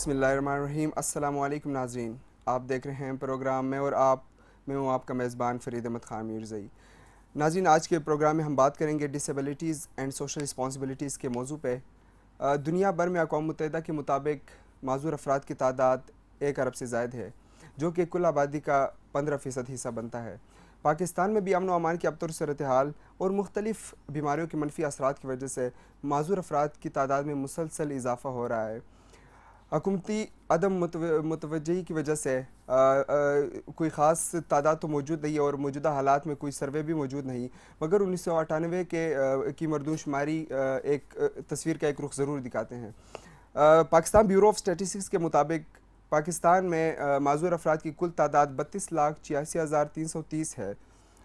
بسم اللہ الرحمن الرحیم۔ السلام علیکم ناظرین، آپ دیکھ رہے ہیں پروگرام میں اور میں ہوں آپ کا میزبان فرید احمد خان میرزئی۔ ناظرین، آج کے پروگرام میں ہم بات کریں گے ڈسیبلٹیز اینڈ سوشل رسپانسبلٹیز کے موضوع پہ۔ دنیا بھر میں اقوام متحدہ کے مطابق معذور افراد کی تعداد 1 ارب سے زائد ہے، جو کہ کل آبادی کا 15% حصہ بنتا ہے۔ پاکستان میں بھی امن و امان کی ابتر صورتحال اور مختلف بیماریوں کے منفی اثرات کی وجہ سے معذور افراد کی تعداد میں مسلسل اضافہ ہو رہا ہے۔ حکومتی عدم متوجہی کی وجہ سے کوئی خاص تعداد تو موجود نہیں ہے اور موجودہ حالات میں کوئی سروے بھی موجود نہیں، مگر 1998 کی مردم شماری ایک تصویر کا ایک رخ ضرور دکھاتے ہیں۔ پاکستان بیورو آف اسٹیٹسٹکس کے مطابق پاکستان میں معذور افراد کی کل تعداد 32,86,330 ہے،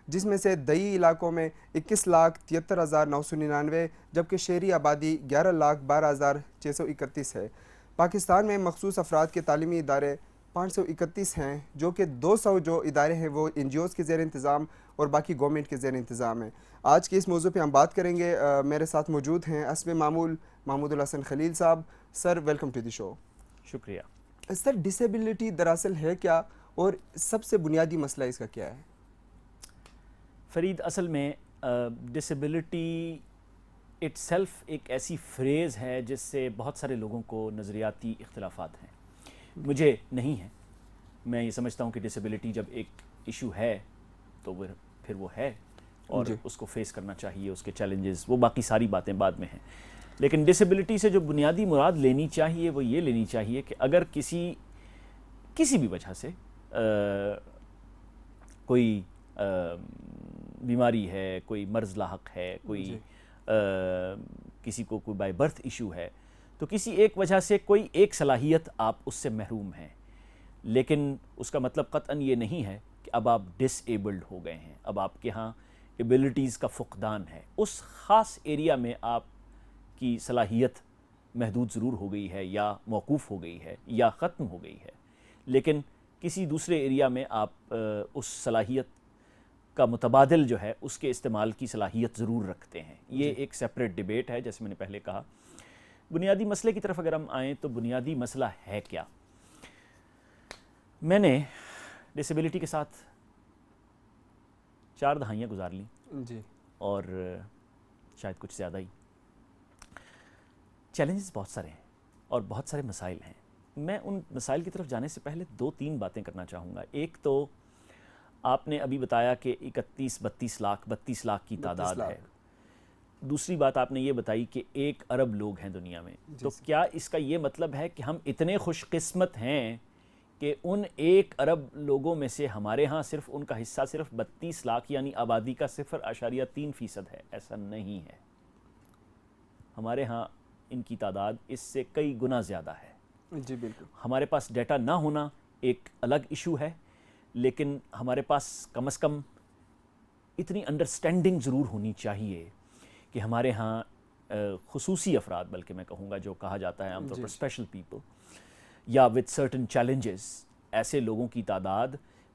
جس میں سے دیہی علاقوں میں 21,73,999 جبکہ شہری آبادی 11,12,631 ہے۔ پاکستان میں مخصوص افراد کے تعلیمی ادارے 531 ہیں، جو کہ 200 جو ادارے ہیں وہ NGOs کے زیر انتظام اور باقی گورنمنٹ کے زیر انتظام ہیں۔ آج کے اس موضوع پہ ہم بات کریں گے۔ میرے ساتھ موجود ہیں حسب معمول محمود الحسن خلیل صاحب۔ سر، ویلکم ٹو دی شو۔ شکریہ سر، ڈسیبلٹی دراصل ہے کیا اور سب سے بنیادی مسئلہ اس کا کیا ہے؟ فرید، اصل میں ڈسیبلٹی اٹ سیلف ایک ایسی فریز ہے جس سے بہت سارے لوگوں کو نظریاتی اختلافات ہیں۔ مجھے نہیں ہے، میں یہ سمجھتا ہوں کہ ڈسیبلٹی جب ایک ایشو ہے تو پھر وہ ہے اور اس کو فیس کرنا چاہیے، اس کے چیلنجز، وہ باقی ساری باتیں بعد میں ہیں۔ لیکن ڈسیبلٹی سے جو بنیادی مراد لینی چاہیے وہ یہ لینی چاہیے کہ اگر کسی بھی وجہ سے کوئی بیماری ہے، کوئی مرض لاحق ہے، کوئی کسی کو کوئی بائی برتھ ایشو ہے، تو کسی ایک وجہ سے کوئی ایک صلاحیت آپ اس سے محروم ہیں، لیکن اس کا مطلب قطعاً یہ نہیں ہے کہ اب آپ ڈس ایبلڈ ہو گئے ہیں، اب آپ کے ہاں ایبلٹیز کا فقدان ہے۔ اس خاص ایریا میں آپ کی صلاحیت محدود ضرور ہو گئی ہے یا موقوف ہو گئی ہے یا ختم ہو گئی ہے، لیکن کسی دوسرے ایریا میں آپ اس صلاحیت کا متبادل جو ہے اس کے استعمال کی صلاحیت ضرور رکھتے ہیں۔ یہ ایک سیپریٹ ڈیبیٹ ہے، جیسے میں نے پہلے کہا۔ بنیادی مسئلے کی طرف اگر ہم آئیں تو بنیادی مسئلہ ہے کیا؟ میں نے ڈسیبلٹی کے ساتھ 4 دہائیاں گزار لیں جی، اور شاید کچھ زیادہ ہی۔ چیلنجز بہت سارے ہیں اور بہت سارے مسائل ہیں۔ میں ان مسائل کی طرف جانے سے پہلے 2-3 باتیں کرنا چاہوں گا۔ ایک تو آپ نے ابھی بتایا کہ 32 لاکھ کی تعداد ہے۔ دوسری بات آپ نے یہ بتائی کہ 1 ارب لوگ ہیں دنیا میں۔ تو کیا اس کا یہ مطلب ہے کہ ہم اتنے خوش قسمت ہیں کہ ان 1 ارب لوگوں میں سے ہمارے ہاں صرف ان کا حصہ صرف 32 لاکھ یعنی آبادی کا 0.3% ہے؟ ایسا نہیں ہے۔ ہمارے ہاں ان کی تعداد اس سے کئی گنا زیادہ ہے۔ جی بالکل۔ ہمارے پاس ڈیٹا نہ ہونا ایک الگ ایشو ہے، لیکن ہمارے پاس کم از کم اتنی انڈرسٹینڈنگ ضرور ہونی چاہیے کہ ہمارے ہاں خصوصی افراد، بلکہ میں کہوں گا جو کہا جاتا ہے عام طور پر اسپیشل پیپل یا وتھ سرٹن چیلنجز، ایسے لوگوں کی تعداد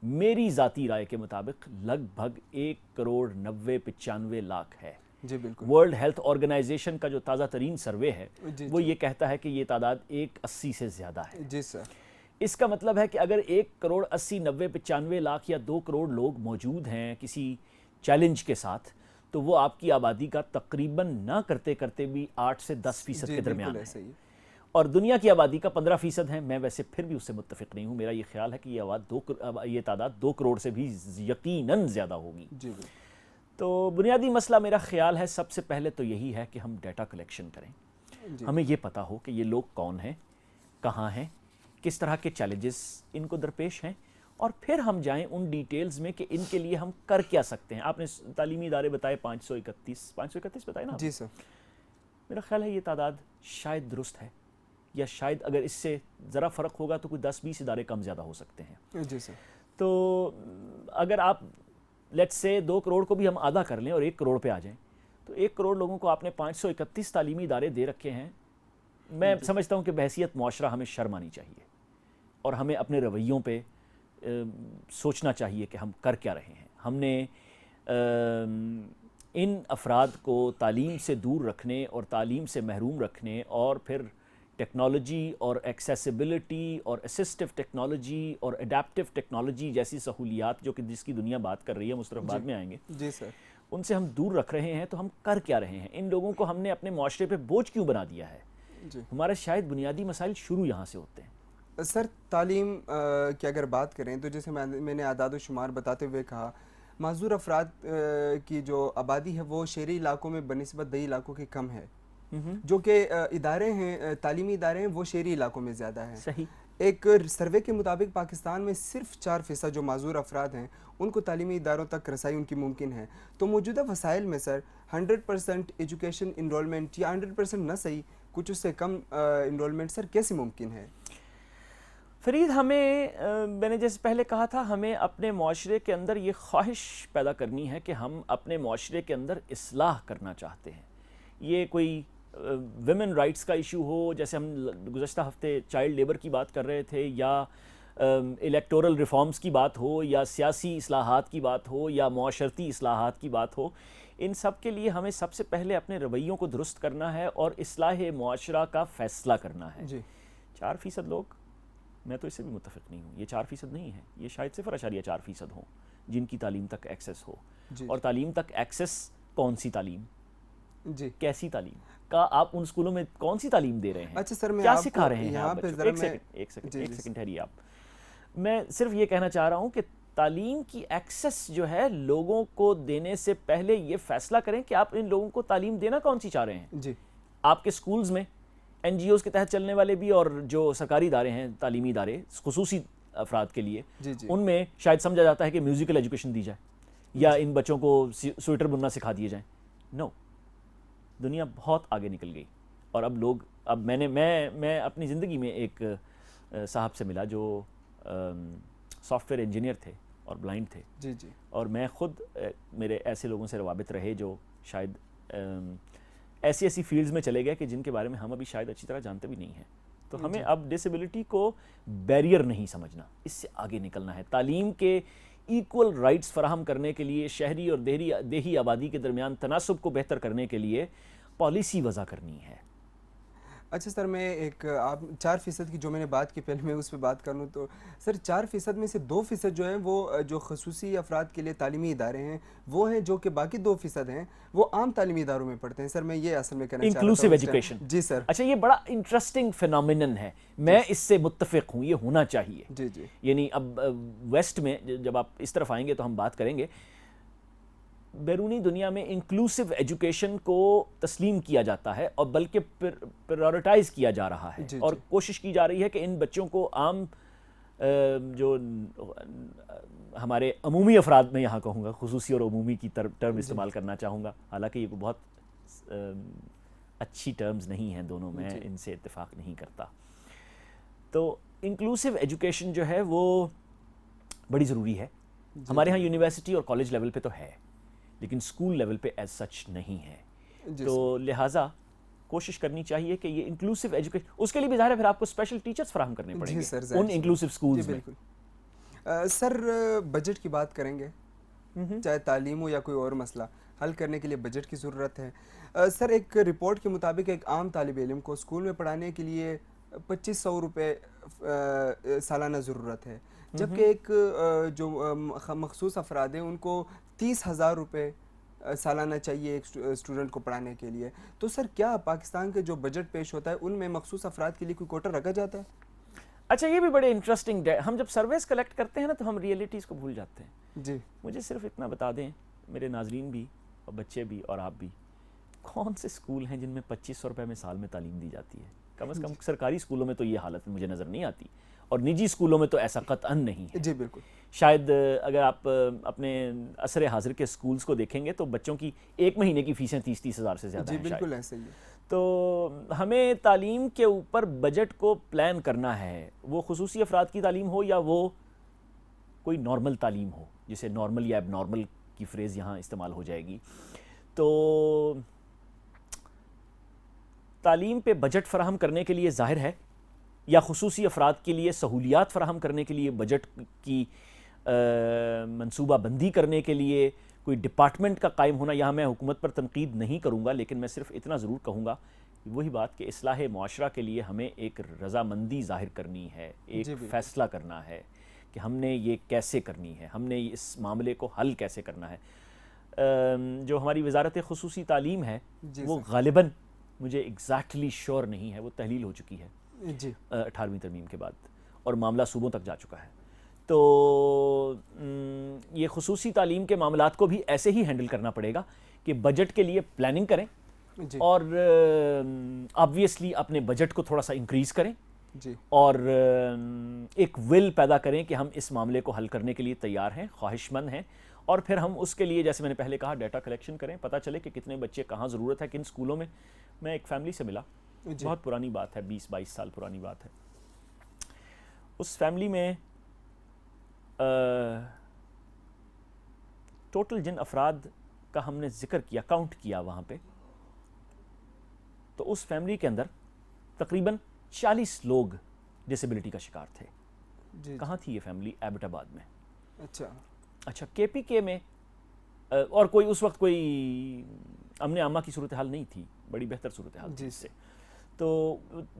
میری ذاتی رائے کے مطابق لگ بھگ 1,90,95 لاکھ ہے۔ جی بالکل۔ ورلڈ ہیلتھ آرگنائزیشن کا جو تازہ ترین سروے ہے وہ یہ کہتا ہے کہ یہ تعداد 1,80 سے زیادہ ہے۔ جی سر۔ اس کا مطلب ہے کہ اگر 1,80,90,95 لاکھ یا 2 کروڑ لوگ موجود ہیں کسی چیلنج کے ساتھ، تو وہ آپ کی آبادی کا تقریباً نہ کرتے کرتے بھی 8 سے 10% کے درمیان ہے، اور دنیا کی آبادی کا 15% ہے۔ میں ویسے پھر بھی اس سے متفق نہیں ہوں، میرا یہ خیال ہے کہ یہ تعداد 2 کروڑ سے بھی یقیناً زیادہ ہوگی۔ تو بنیادی مسئلہ میرا خیال ہے سب سے پہلے تو یہی ہے کہ ہم ڈیٹا کلیکشن کریں، ہمیں یہ پتا ہو کہ یہ لوگ کون ہیں، کہاں ہیں، کس طرح کے چیلنجز ان کو درپیش ہیں، اور پھر ہم جائیں ان ڈیٹیلز میں کہ ان کے لیے ہم کر کیا سکتے ہیں۔ آپ نے تعلیمی ادارے بتائے 531 بتائے نا؟ جی سر۔ میرا خیال ہے یہ تعداد شاید درست ہے، یا شاید اگر اس سے ذرا فرق ہوگا تو کوئی 10-20 ادارے کم زیادہ ہو سکتے ہیں۔ جی سر۔ تو اگر آپ لیٹس سے 2 کروڑ کو بھی ہم آدھا کر لیں اور 1 کروڑ پہ آ جائیں، تو 1 کروڑ لوگوں کو آپ نے 531 تعلیمی ادارے دے رکھے ہیں۔ میں سمجھتا ہوں کہ بحیثیت معاشرہ ہمیں شرم آنی چاہیے اور ہمیں اپنے رویوں پہ سوچنا چاہیے کہ ہم کر کیا رہے ہیں۔ ہم نے ان افراد کو تعلیم سے دور رکھنے اور تعلیم سے محروم رکھنے اور پھر ٹیکنالوجی اور ایکسیسیبلٹی اور اسسٹو ٹیکنالوجی اور اڈیپٹیو ٹیکنالوجی جیسی سہولیات جو کہ جس کی دنیا بات کر رہی ہے، مصطفیٰ بعد میں آئیں گے، جی سر، ان سے ہم دور رکھ رہے ہیں، تو ہم کر کیا رہے ہیں؟ ان لوگوں کو ہم نے اپنے معاشرے پہ بوجھ کیوں بنا دیا ہے؟ جی ہمارے شاید بنیادی مسائل شروع یہاں سے ہوتے ہیں۔ سر، تعلیم کی اگر بات کریں تو جیسے میں نے اعداد و شمار بتاتے ہوئے کہا، معذور افراد کی جو آبادی ہے وہ شہری علاقوں میں بنسبت دیہی علاقوں کی کم ہے، جو کہ ادارے ہیں، تعلیمی ادارے ہیں، وہ شہری علاقوں میں زیادہ ہیں۔ صحیح۔ ایک سروے کے مطابق پاکستان میں صرف 4% جو معذور افراد ہیں ان کو تعلیمی اداروں تک رسائی ان کی ممکن ہے۔ تو موجودہ وسائل میں سر 100% ایجوکیشن انرولمنٹ یا 100% نہ صحیح، کچھ اس سے کم انرولمنٹ سر کیسے ممکن ہے؟ فرید، میں نے جیسے پہلے کہا تھا، ہمیں اپنے معاشرے کے اندر یہ خواہش پیدا کرنی ہے کہ ہم اپنے معاشرے کے اندر اصلاح کرنا چاہتے ہیں۔ یہ کوئی ویمن رائٹس کا ایشو ہو، جیسے ہم گزشتہ ہفتے چائلڈ لیبر کی بات کر رہے تھے، یا الیکٹورل ریفارمز کی بات ہو، یا سیاسی اصلاحات کی بات ہو، یا معاشرتی اصلاحات کی بات ہو، ان سب کے لیے ہمیں سب سے پہلے اپنے رویوں کو درست کرنا ہے اور اصلاح معاشرہ کا فیصلہ کرنا ہے۔ جی 4% لوگ، میں تو اس سے بھی متفق نہیں ہوں، یہ 4% نہیں ہے، یہ شاید 0.4% ہوں جن کی تعلیم تک ایکسیس ہو۔ جی اور تعلیم تک ایکسیس کون سی تعلیم، جی کیسی تعلیم کا آپ ان اسکولوں میں کون سی تعلیم دے رہے ہیں؟ اچھا سر، میں کیا آپ سکھا رہے ہیں یہاں آپ پہ بچوں؟ ذرا ایک سیکنڈ ٹھہریے آپ۔ میں صرف یہ کہنا چاہ رہا ہوں کہ تعلیم کی ایکسیس جو ہے لوگوں کو دینے سے پہلے یہ فیصلہ کریں کہ آپ ان لوگوں کو تعلیم دینا کون سی چاہ رہے ہیں۔ جی آپ کے سکولز میں این جی اوز کے تحت چلنے والے بھی اور جو سرکاری ادارے ہیں، تعلیمی ادارے خصوصی افراد کے لیے، جی جی ان میں شاید سمجھا جاتا ہے کہ میوزیکل ایجوکیشن دی جائے یا ان بچوں کو سویٹر بننا سکھا دیے جائیں۔ نو، دنیا بہت آگے نکل گئی، اور اب میں اپنی زندگی میں ایک صاحب سے ملا جو سافٹ ویئر انجینئر تھے اور بلائنڈ تھے، جی جی اور میں خود میرے ایسے لوگوں سے روابط رہے جو شاید ایسی فیلڈز میں چلے گئے کہ جن کے بارے میں ہم ابھی شاید اچھی طرح جانتے بھی نہیں ہیں۔ تو ہمیں اب ڈسیبلٹی کو بیریئر نہیں سمجھنا، اس سے آگے نکلنا ہے۔ تعلیم کے ایکول رائٹس فراہم کرنے کے لیے، شہری اور دیہی آبادی کے درمیان تناسب کو بہتر کرنے کے لیے پالیسی وضع کرنی ہے۔ اچھا سر، میں ایک آپ 4% کی جو میں نے بات کی، پہلے میں اس پہ بات کر لوں تو سر 4% میں سے 2% جو ہیں وہ جو خصوصی افراد کے لیے تعلیمی ادارے ہیں وہ ہیں، جو کہ باقی 2% ہیں وہ عام تعلیمی اداروں میں پڑھتے ہیں۔ سر میں یہ اصل میں کہنا چاہ رہا تھا، انکلوسیو ایجوکیشن۔ جی سر۔ اچھا، یہ بڑا انٹرسٹنگ فینومینن ہے، میں اس سے متفق ہوں، یہ ہونا چاہیے۔ جی جی یعنی اب ویسٹ میں جب آپ اس طرف آئیں گے تو ہم بات کریں گے، بیرونی دنیا میں انکلوسیو ایجوکیشن کو تسلیم کیا جاتا ہے، اور بلکہ پرائورٹائز کیا جا رہا ہے، اور کوشش کی جا رہی ہے کہ ان بچوں کو عام جو ہمارے عمومی افراد، میں یہاں کہوں گا خصوصی اور عمومی کی ٹرم استعمال کرنا چاہوں گا، حالانکہ یہ بہت اچھی ٹرمز نہیں ہیں دونوں، میں ان سے اتفاق نہیں کرتا۔ تو انکلوسیو ایجوکیشن جو ہے وہ بڑی ضروری ہے۔ ہمارے ہاں یونیورسٹی اور کالج لیول پہ تو ہے، لیکن اسکول لیول پہ ایز سچ نہیں ہے۔ تو لہٰذا کوشش کرنی چاہیے کہ یہ انکلوسیو ایجوکیشن، اس کے لیے بھی ظاہر ہے پھر آپ کو اسپیشل ٹیچرز فراہم کرنے پڑیں گے ان انکلوسیو اسکولز میں۔ سر بجٹ کی بات کریں گے، چاہے تعلیم ہو یا کوئی اور مسئلہ حل کرنے کے لیے بجٹ کی ضرورت ہے۔ سر ایک رپورٹ کے مطابق ایک عام طالب علم کو اسکول میں پڑھانے کے لیے 2500 روپے سالانہ ضرورت ہے، جبکہ ایک جو مخصوص افراد ہیں ان کو 30,000 روپے سالانہ چاہیے ایک اسٹوڈنٹ کو پڑھانے کے لیے۔ تو سر کیا پاکستان کے جو بجٹ پیش ہوتا ہے ان میں مخصوص افراد کے لیے کوئی کوٹا رکھا جاتا ہے؟ اچھا، یہ بھی بڑے انٹرسٹنگ ہے۔ ہم جب سرویز کلیکٹ کرتے ہیں نا تو ہم ریئلٹیز کو بھول جاتے ہیں۔ جی مجھے صرف اتنا بتا دیں، میرے ناظرین بھی اور بچے بھی اور آپ بھی، کون سے اسکول ہیں جن میں 2500 روپے میں سال میں تعلیم دی جاتی ہے؟ کم از کم سرکاری اسکولوں میں تو یہ حالت مجھے نظر نہیں آتی، اور نجی اسکولوں میں تو ایسا قطعاً نہیں ہے۔ جی بالکل۔ شاید اگر آپ اپنے عصر حاضر کے اسکولز کو دیکھیں گے تو بچوں کی ایک مہینے کی فیسیں 30 ہزار سے زیادہ ہیں۔ جی بالکل ایسا ہی ہے۔ تو ہمیں تعلیم کے اوپر بجٹ کو پلان کرنا ہے، وہ خصوصی افراد کی تعلیم ہو یا وہ کوئی نارمل تعلیم ہو، جسے نارمل یا اب نارمل کی فریز یہاں استعمال ہو جائے گی۔ تو تعلیم پہ بجٹ فراہم کرنے کے لیے ظاہر ہے، یا خصوصی افراد کے لیے سہولیات فراہم کرنے کے لیے بجٹ کی منصوبہ بندی کرنے کے لیے کوئی ڈپارٹمنٹ کا قائم ہونا، یہاں میں حکومت پر تنقید نہیں کروں گا، لیکن میں صرف اتنا ضرور کہوں گا وہی بات کہ اصلاح معاشرہ کے لیے ہمیں ایک رضامندی ظاہر کرنی ہے، ایک فیصلہ کرنا ہے کہ ہم نے یہ کیسے کرنی ہے، ہم نے اس معاملے کو حل کیسے کرنا ہے. جو ہماری وزارت خصوصی تعلیم ہے وہ غالباً مجھے ایگزیکٹلی شور نہیں ہے، وہ تحلیل ہو چکی ہے 18ویں ترمیم کے بعد اور معاملہ صوبوں تک جا چکا ہے. تو یہ خصوصی تعلیم کے معاملات کو بھی ایسے ہی ہینڈل کرنا پڑے گا کہ بجٹ کے لیے پلاننگ کریں اور آبویسلی اپنے بجٹ کو تھوڑا سا انکریز کریں اور ایک ول پیدا کریں کہ ہم اس معاملے کو حل کرنے کے لیے تیار ہیں، خواہش مند ہیں، اور پھر ہم اس کے لیے جیسے میں نے پہلے کہا ڈیٹا کلیکشن کریں، پتہ چلے کہ کتنے بچے کہاں ضرورت ہے، کن سکولوں میں. میں ایک فیملی سے ملا، بہت پرانی بات ہے، 20-22 سال پرانی بات ہے. اس فیملی میں ٹوٹل جن افراد کا ہم نے ذکر کیا، کاؤنٹ کیا وہاں پہ، تو اس فیملی کے اندر تقریباً 40 لوگ ڈسیبلٹی کا شکار تھے. کہاں تھی یہ فیملی؟ ایبٹ آباد میں. اچھا کے پی کے میں اور کوئی اس وقت کوئی امن عامہ کی صورتحال نہیں تھی، بڑی بہتر صورتحال تھی اس سے. تو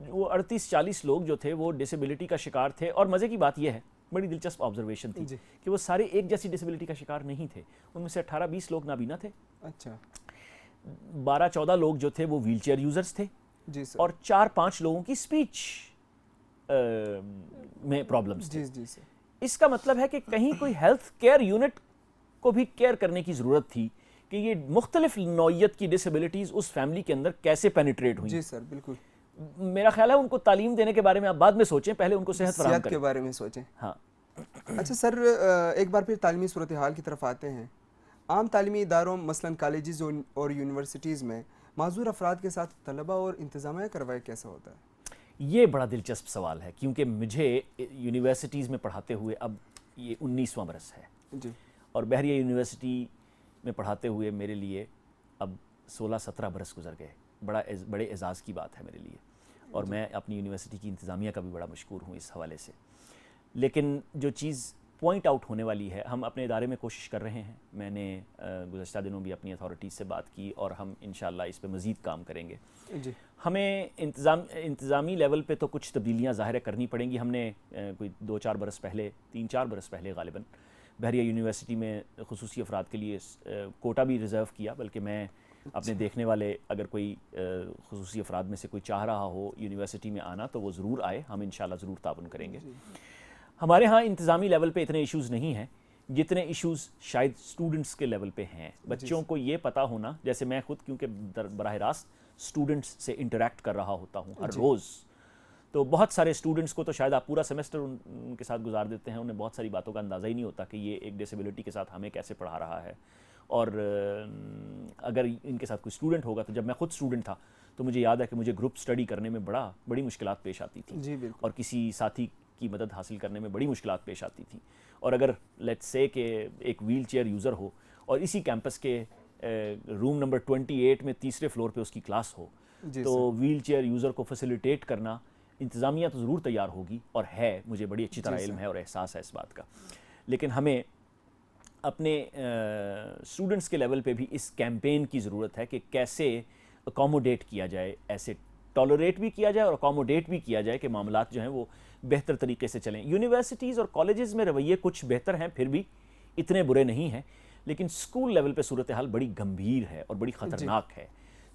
وہ 38-40 لوگ جو تھے وہ ڈسیبلٹی کا شکار تھے. اور مزے کی بات یہ ہے، بڑی دلچسپ آبزرویشن تھی کہ وہ سارے ایک جیسی ڈسیبلٹی کا شکار نہیں تھے. ان میں سے 18-20 لوگ نابینا تھے، 12-14 لوگ جو تھے وہ ویل چیئر یوزرز تھے، اور 4-5 لوگوں کی اسپیچ میں پرابلمز تھے. اس کا مطلب ہے کہ کہیں کوئی ہیلتھ کیئر یونٹ کو بھی کیئر کرنے کی ضرورت تھی کہ یہ مختلف نوعیت کی ڈسیبلٹیز اس فیملی کے اندر کیسے پینیٹریٹ ہوئی. جی سر بالکل. میرا خیال ہے ان کو تعلیم دینے کے بارے میں آپ بعد میں سوچیں، پہلے ان کو صحت فراہم کریں. کے بارے میں سوچیں. ہاں. اچھا سر، ایک بار پھر تعلیمی صورتحال کی طرف آتے ہیں. عام تعلیمی اداروں مثلاً کالجز اور یونیورسٹیز میں معذور افراد کے ساتھ طلبہ اور انتظامیہ کارروائی کیسا ہوتا ہے؟ یہ بڑا دلچسپ سوال ہے، کیونکہ مجھے یونیورسٹیز میں پڑھاتے ہوئے اب یہ 19واں برس ہے اور بحریہ یونیورسٹی میں پڑھاتے ہوئے میرے لیے اب 16-17 برس گزر گئے. بڑے اعزاز کی بات ہے میرے لیے، اور میں اپنی یونیورسٹی کی انتظامیہ کا بھی بڑا مشکور ہوں اس حوالے سے. لیکن جو چیز پوائنٹ آؤٹ ہونے والی ہے، ہم اپنے ادارے میں کوشش کر رہے ہیں. میں نے گزشتہ دنوں بھی اپنی اتھارٹیز سے بات کی اور ہم انشاءاللہ اس پہ مزید کام کریں گے. ہمیں انتظامی لیول پہ تو کچھ تبدیلیاں ظاہر کرنی پڑیں گی. ہم نے کوئی 2-4 برس پہلے 3-4 برس پہلے غالباً بحریہ یونیورسٹی میں خصوصی افراد کے لیے کوٹا بھی ریزرو کیا، بلکہ میں اپنے دیکھنے والے اگر کوئی خصوصی افراد میں سے کوئی چاہ رہا ہو یونیورسٹی میں آنا تو وہ ضرور آئے، ہم انشاءاللہ ضرور تعاون کریں گے. ہمارے ہاں انتظامی لیول پہ اتنے ایشوز نہیں ہیں جتنے ایشوز شاید اسٹوڈنٹس کے لیول پہ ہیں. بچوں کو یہ پتہ ہونا، جیسے میں خود کیونکہ براہ راست اسٹوڈنٹس سے انٹریکٹ کر رہا ہوتا ہوں ہر روز، تو بہت سارے اسٹوڈنٹس کو تو شاید آپ پورا سیمسٹر ان کے ساتھ گزار دیتے ہیں، انہیں بہت ساری باتوں کا اندازہ ہی نہیں ہوتا کہ یہ ایک ڈسیبلٹی کے ساتھ ہمیں کیسے پڑھا رہا ہے. اور اگر ان کے ساتھ کوئی اسٹوڈنٹ ہوگا، تو جب میں خود اسٹوڈنٹ تھا تو مجھے یاد ہے کہ مجھے گروپ اسٹڈی کرنے میں بڑی مشکلات پیش آتی تھیں اور کسی ساتھی کی مدد حاصل کرنے میں بڑی مشکلات پیش آتی تھیں. اور اگر لیٹس سے کہ ایک ویل چیئر یوزر ہو اور اسی کیمپس کے روم نمبر 28 میں 3رے فلور پہ اس کی کلاس ہو، تو ویل چیئر یوزر کو فیسیلیٹیٹ کرنا انتظامیہ تو ضرور تیار ہوگی، اور ہے، مجھے بڑی اچھی طرح علم ہے اور احساس ہے اس بات کا. لیکن ہمیں اپنے اسٹوڈنٹس کے لیول پہ بھی اس کیمپین کی ضرورت ہے کہ کیسے اکوموڈیٹ کیا جائے، ایسے ٹالریٹ بھی کیا جائے اور اکوموڈیٹ بھی کیا جائے کہ معاملات جو ہیں وہ بہتر طریقے سے چلیں. یونیورسٹیز اور کالجز میں رویے کچھ بہتر ہیں، پھر بھی اتنے برے نہیں ہیں، لیکن اسکول لیول پہ صورتحال بڑی گمبھیر ہے اور بڑی خطرناک ہے.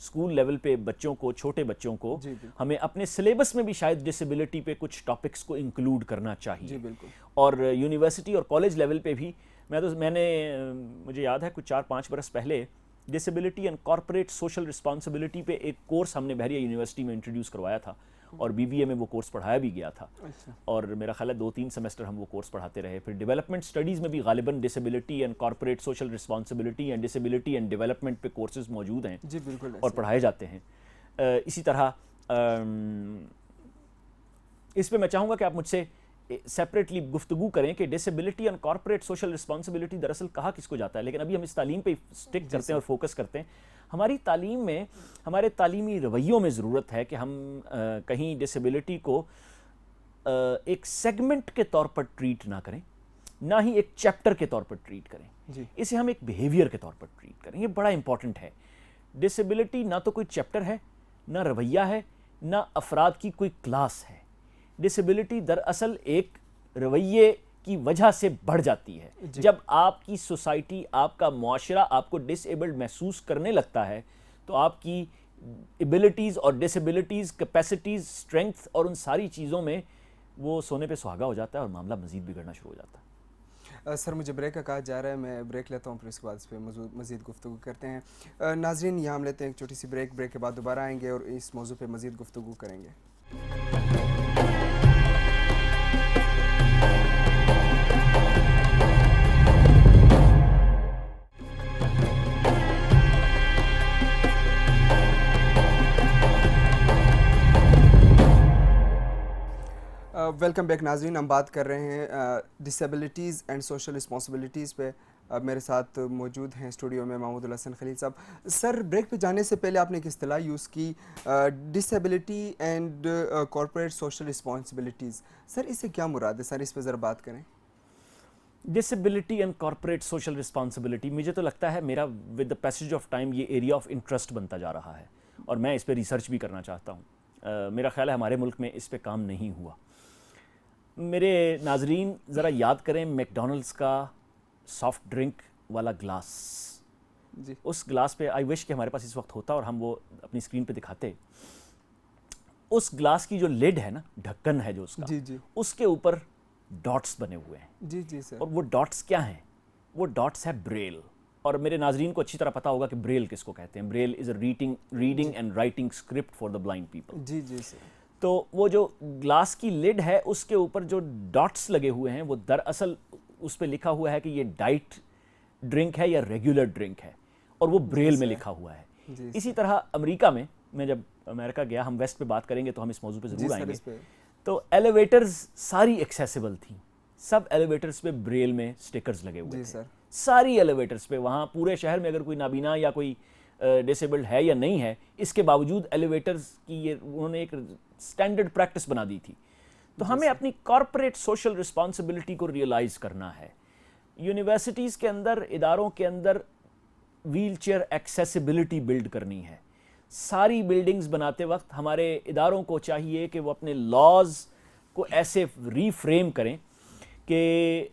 اسکول لیول پہ بچوں کو، چھوٹے بچوں کو ہمیں اپنے سلیبس میں بھی شاید ڈسیبلٹی پہ کچھ ٹاپکس کو انکلوڈ کرنا چاہیے. اور یونیورسٹی اور کالج لیول پہ بھی میں نے مجھے یاد ہے کچھ 4-5 برس پہلے disability and corporate social responsibility پہ ایک کورس ہم نے بحریہ یونیورسٹی میں انٹروڈیوس کروایا تھا، اور بی بی اے میں وہ کورس پڑھایا بھی گیا تھا. اور میرا خیال ہے 2-3 سیمسٹر ہم وہ کورس پڑھاتے رہے. پھر ڈیولپمنٹ اسٹڈیز میں بھی غالباً disability and corporate social responsibility and disability and development پہ کورسز موجود ہیں اور پڑھائے جاتے ہیں. اسی طرح اس پہ میں چاہوں گا کہ آپ مجھ سے سیپریٹلی گفتگو کریں کہ disability and corporate social responsibility دراصل کہا کس کو جاتا ہے. لیکن ابھی ہم اس تعلیم پہ اسٹک کرتے ہیں اور فوکس کرتے ہیں. ہماری تعلیم میں، ہمارے تعلیمی رویوں میں ضرورت ہے کہ ہم کہیں ڈسیبلٹی کو ایک سیگمنٹ کے طور پر ٹریٹ نہ کریں، نہ ہی ایک چیپٹر کے طور پر ٹریٹ کریں. اسے ہم ایک بیہیویئر کے طور پر ٹریٹ کریں. یہ بڑا امپورٹنٹ ہے. ڈسیبلٹی نہ تو کوئی چیپٹر ہے، نہ رویہ ہے، نہ افراد کی کوئی کلاس ہے. ڈسیبلٹی دراصل ایک رویے کی وجہ سے بڑھ جاتی ہے. جب آپ کی سوسائٹی، آپ کا معاشرہ آپ کو ڈس ایبلڈ محسوس کرنے لگتا ہے تو آپ کی ایبلٹیز اور ڈسیبلٹیز، کیپیسٹیز، اسٹرینگتھ اور ان ساری چیزوں میں وہ سونے پہ سہاگا ہو جاتا ہے اور معاملہ مزید بگڑنا شروع ہو جاتا ہے. سر مجھے بریک کا کہا جا رہا ہے، میں بریک لیتا ہوں، پھر اس کے بعد اس پہ مزید گفتگو کرتے ہیں. ناظرین یہاں ہم لیتے ہیں ایک چھوٹی سی بریک کے بعد دوبارہ آئیں گے اور اس موضوع پہ مزید گفتگو کریں گے. ویلکم بیک ناظرین. ہم بات کر رہے ہیں ڈسیبلٹیز اینڈ سوشل رسپانسبلٹیز پہ. میرے ساتھ موجود ہیں اسٹوڈیو میں محمود الحسن خلیل صاحب. سر بریک پہ جانے سے پہلے آپ نے ایک اصطلاح یوز کی، disability and corporate social responsibilities. Sir اس سے کیا مراد ہے؟ سر اس پہ ذرا بات کریں. Disability and corporate social responsibility, مجھے تو لگتا ہے میرا with the passage of time یہ ایریا آف انٹرسٹ بنتا جا رہا ہے اور میں اس پہ ریسرچ بھی کرنا چاہتا ہوں. میرا خیال ہے ہمارے ملک میں اس پہ کام نہیں ہوا. میرے ناظرین ذرا یاد کریں میک ڈونلڈس کا سافٹ ڈرنک والا گلاس. جی اس گلاس پہ آئی وش کہ ہمارے پاس اس وقت ہوتا اور ہم وہ اپنی اسکرین پہ دکھاتے. اس گلاس کی جو لڈ ہے نا، ڈھکن ہے جو اس کا، جی جی اس کے اوپر ڈاٹس بنے ہوئے ہیں. جی جی سر. اور وہ ڈاٹس کیا ہیں؟ وہ ڈاٹس ہے بریل. اور میرے ناظرین کو اچھی طرح پتا ہوگا کہ بریل کس کو کہتے ہیں. Braille is a reading and writing script for the blind people. جی جی سر. تو وہ جو گلاس کی لڈ ہے اس کے اوپر جو ڈاٹس لگے ہوئے ہیں وہ دراصل اس پہ لکھا ہوا ہے کہ یہ ڈائٹ ڈرنک ہے یا ریگولر ڈرنک ہے، اور وہ بریل میں لکھا ہوا ہے. اسی طرح امریکہ میں جب امریکہ گیا، ہم ویسٹ پہ بات کریں گے تو ہم اس موضوع پہ ضرور آئیں گے، تو ایلیویٹرز ساری ایکسیسیبل تھیں. سب ایلیویٹرز پہ بریل میں سٹیکرز لگے ہوئے تھے. ساری ایلیویٹرز پہ، وہاں پورے شہر میں اگر کوئی نابینا یا کوئی ڈسیبلڈ ہے یا نہیں ہے، اس کے باوجود ایلیویٹرز کی یہ انہوں نے ایک اسٹینڈرڈ پریکٹس بنا دی تھی. تو ہمیں اپنی کارپوریٹ سوشل رسپانسبلٹی کو ریئلائز کرنا ہے. یونیورسٹیز کے اندر، اداروں کے اندر ویل چیئر ایکسیسیبلٹی بلڈ کرنی ہے. ساری بلڈنگز بناتے وقت ہمارے اداروں کو چاہیے کہ وہ اپنے لاز کو ایسے ری فریم کریں کہ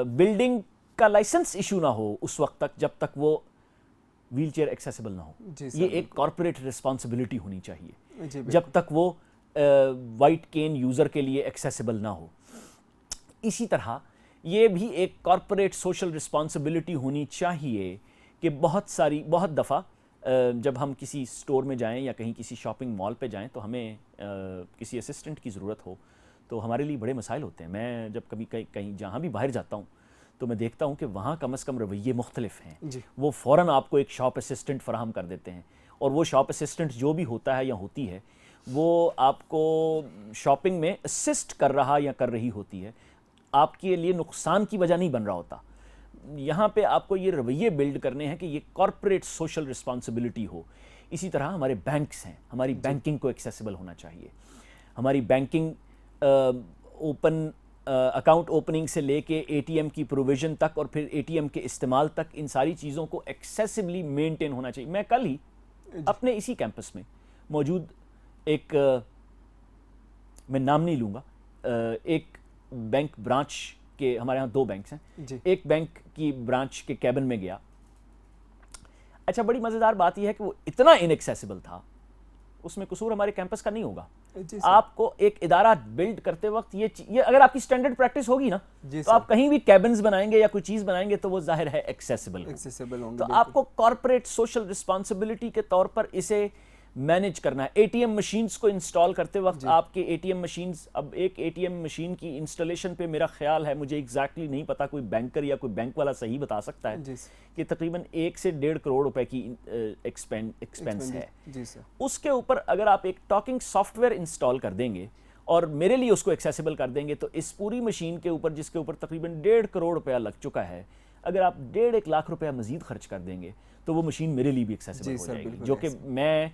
بلڈنگ کا لائسنس ایشو نہ ہو اس وقت تک جب تک وہ ویل چیئر ایکسیسیبل نہ ہو. یہ ایک کارپوریٹ رسپانسبلٹی ہونی چاہیے جب تک وہ وائٹ کین یوزر کے لیے ایکسیسیبل نہ ہو. اسی طرح یہ بھی ایک کارپوریٹ سوشل رسپانسبلٹی ہونی چاہیے کہ بہت دفعہ جب ہم کسی اسٹور میں جائیں یا کہیں کسی شاپنگ مال پہ جائیں تو ہمیں کسی اسسٹنٹ کی ضرورت ہو تو ہمارے لیے بڑے مسائل ہوتے ہیں. میں جب کبھی کہیں جہاں بھی باہر جاتا ہوں تو میں دیکھتا ہوں کہ وہاں کم از کم رویے مختلف ہیں. وہ فوراً آپ کو ایک شاپ اسسٹنٹ فراہم کر دیتے ہیں، اور وہ شاپ اسسٹنٹ جو بھی ہوتا ہے یا ہوتی ہے وہ آپ کو شاپنگ میں اسسٹ کر رہا یا کر رہی ہوتی ہے، آپ کے لیے نقصان کی وجہ نہیں بن رہا ہوتا. یہاں پہ آپ کو یہ رویے بلڈ کرنے ہیں کہ یہ کارپوریٹ سوشل رسپانسبلٹی ہو. اسی طرح ہمارے بینکس ہیں، ہماری بینکنگ کو ایکسیسیبل ہونا چاہیے. ہماری بینکنگ اکاؤنٹ اوپننگ سے لے کے اے ٹی ایم کی پروویژن تک اور پھر اے ٹی ایم کے استعمال تک، ان ساری چیزوں کو ایکسیسیبلی مینٹین ہونا چاہیے. میں کل ہی اپنے اسی کیمپس میں موجود ایک، میں نام نہیں لوں گا، ایک بینک برانچ کے، ہمارے یہاں 2 بینکس ہیں، ایک بینک کی برانچ کے کیبن میں گیا. اچھا بڑی مزیدار بات یہ ہے کہ وہ اتنا ان ایکسیسیبل تھا. اس میں قصور ہمارے کیمپس کا نہیں ہوگا. آپ کو ایک ادارہ بلڈ کرتے وقت یہ اگر آپ کی اسٹینڈرڈ پریکٹس ہوگی نا تو آپ کہیں بھی کیبنز بنائیں گے یا کوئی چیز بنائیں گے تو وہ ظاہر ہے ایکسیسیبل ہوں. تو آپ کو کارپوریٹ سوشل رسپانسبلٹی کے طور پر اسے مینیج کرنا ہے. اے ٹی ایم مشینز کو انسٹال کرتے وقت آپ کے اے ٹی ایم مشینز، اب ایک اے ٹی ایم مشین کی انسٹالیشن پہ میرا خیال ہے، مجھے ایگزیکٹلی نہیں پتا، کوئی بینکر یا کوئی بینک والا صحیح بتا سکتا ہے کہ تقریباً 1 سے 1.5 کروڑ روپے کی ایکسپینس ہے. اس کے اوپر اگر آپ ایک ٹاکنگ سافٹ ویئر انسٹال کر دیں گے اور میرے لیے اس کو ایکسیسیبل کر دیں گے تو اس پوری مشین کے اوپر، جس کے اوپر تقریباً 1.5 کروڑ روپیہ لگ چکا ہے، اگر آپ 1.5 لاکھ روپیہ مزید خرچ کر دیں گے تو وہ مشین میرے لیے بھی ایکسیسیبل ہو جائے گی، جو کہ میں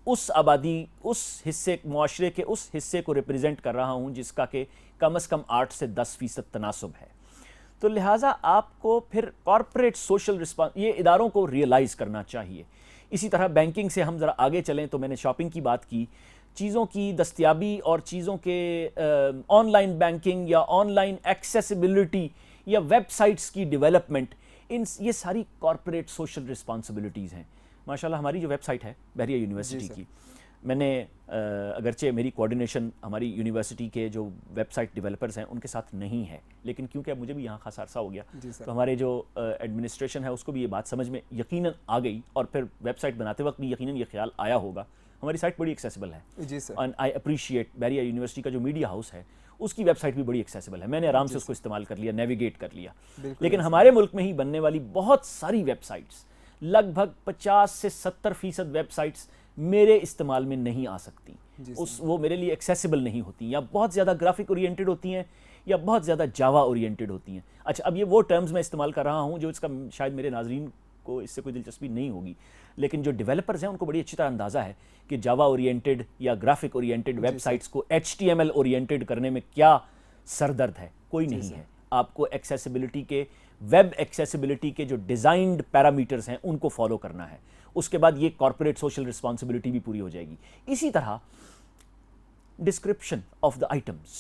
اس آبادی، اس حصے، معاشرے کے اس حصے کو ریپریزنٹ کر رہا ہوں جس کا کہ کم از کم 8 سے 10% تناسب ہے. تو لہٰذا آپ کو پھر کارپوریٹ سوشل یہ اداروں کو ریئلائز کرنا چاہیے. اسی طرح بینکنگ سے ہم ذرا آگے چلیں تو میں نے شاپنگ کی بات کی، چیزوں کی دستیابی اور چیزوں کے آن لائن بینکنگ یا آن لائن ایکسیسیبلٹی یا ویب سائٹس کی ڈیولپمنٹ، یہ ساری کارپوریٹ سوشل رسپانسبلٹیز ہیں. ماشاءاللہ ہماری جو ویب سائٹ ہے بحریہ یونیورسٹی کی، میں نے اگرچہ میری کوآرڈینیشن ہماری یونیورسٹی کے جو ویب سائٹ ڈیولپرز ہیں ان کے ساتھ نہیں ہے، لیکن کیونکہ اب مجھے بھی یہاں خاصا عرصہ ہو گیا تو ہمارے جو ایڈمنسٹریشن ہے اس کو بھی یہ بات سمجھ میں یقیناً آ گئی، اور پھر ویب سائٹ بناتے وقت بھی یقیناً یہ خیال آیا ہوگا. ہماری سائٹ بڑی ایکسیسیبل ہے جی سر، اینڈ آئی اپریشیٹ بحریہ یونیورسٹی کا جو میڈیا ہاؤس ہے اس کی ویب سائٹ بھی بڑی ایکسیسیبل ہے. میں نے آرام سے اس کو استعمال کر لیا، نیویگیٹ کر لیا. لیکن ہمارے ملک میں ہی بننے والی بہت ساری ویب سائٹس، لگ بھگ 50 سے 70% ویب سائٹس میرے استعمال میں نہیں آ سکتی. وہ میرے لیے ایکسیسیبل نہیں ہوتی، یا بہت زیادہ گرافک اورینٹڈ ہوتی ہیں یا بہت زیادہ جاوا اورینٹڈ ہوتی ہیں. اچھا اب یہ وہ ٹرمز میں استعمال کر رہا ہوں جو اس کا شاید میرے ناظرین کو اس سے کوئی دلچسپی نہیں ہوگی، لیکن جو ڈیولپرز ہیں ان کو بڑی اچھی طرح اندازہ ہے کہ جاوا اورینٹڈ یا گرافک اورینٹڈ ویب سائٹس کو HTML اورینٹڈ کرنے میں کیا سر درد ہے. کوئی نہیں ہے. آپ کو ایکسیسیبلٹی کے، ویب ایکسیسیبلٹی کے جو ڈیزائنڈ پیرامیٹرز ہیں ان کو فالو کرنا ہے. اس کے بعد یہ کارپوریٹ سوشل رسپانسبلٹی بھی پوری ہو جائے گی. اسی طرح ڈسکرپشن آف دا آئٹمس،